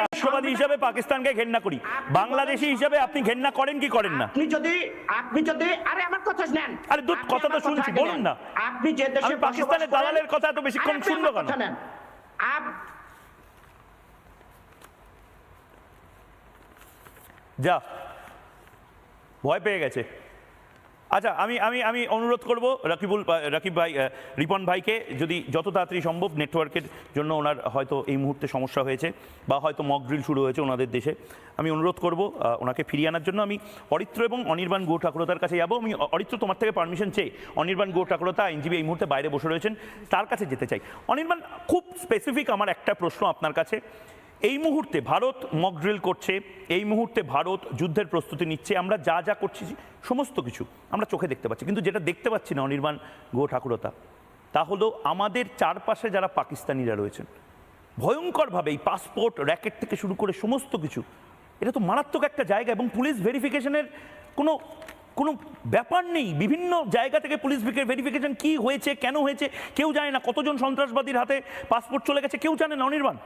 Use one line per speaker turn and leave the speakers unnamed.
রাষ্ট্রবাদী হিসাবে পাকিস্তানকে ঘেন্না করি, বাংলাদেশি হিসাবে আপনি ঘেন্না করেন কি করেন না?
আপনি যদি আরে আমার কথা শুনেন,
আরে দুধ কথা তো শুনছি, বলুন না।
আপনি যে দেশে
পাকিস্তানের দালালের কথা এত বেশিক্ষণ শুনবো কেন? যা ভয় পেয়ে গেছে। আচ্ছা, আমি আমি আমি অনুরোধ করব রাকিব ভাই, রিপন ভাইকে, যদি যত তাড়াতাড়ি সম্ভব, নেটওয়ার্কের জন্য ওনার হয়তো এই মুহূর্তে সমস্যা হয়েছে বা হয়তো মক ড্রিল শুরু হয়েছে ওনাদের দেশে, আমি অনুরোধ করব ওনাকে ফিরিয়ে আনার জন্য। আমি অরিত্র এবং অনির্বাণ গো ঠাকুরতার কাছে যাবো। আমি অরিত্র, তোমার থেকে পারমিশন চেয়ে, অনির্বাণ গো ঠাকুরতা আইনজীবী এই মুহূর্তে বাইরে বসে রয়েছেন, তার কাছে যেতে চাই। অনির্বাণ, খুব স্পেসিফিক আমার একটা প্রশ্ন আপনার কাছে। এই মুহূর্তে ভারত মক ড্রিল করছে, এই মুহূর্তে ভারত যুদ্ধের প্রস্তুতি নিচ্ছে, আমরা যা যা করছি সমস্ত কিছু আমরা চোখে দেখতে পাচ্ছি, কিন্তু যেটা দেখতে পাচ্ছি না অনির্বাণ গো ঠাকুরতা, তা হলো আমাদের চারপাশে যারা পাকিস্তানিরা রয়েছেন, ভয়ঙ্করভাবে এই পাসপোর্ট র্যাকেট থেকে শুরু করে সমস্ত কিছু, এটা তো মারাত্মক একটা জায়গা, এবং পুলিশ ভেরিফিকেশনের কোনো কোনো ব্যাপার নেই। বিভিন্ন জায়গা থেকে পুলিশ ভেরিফিকেশন কি হয়েছে, কেন হয়েছে কেউ জানে না। কতজন সন্ত্রাসবাদীর হাতে পাসপোর্ট চলে গেছে কেউ জানে না অনির্বাণ।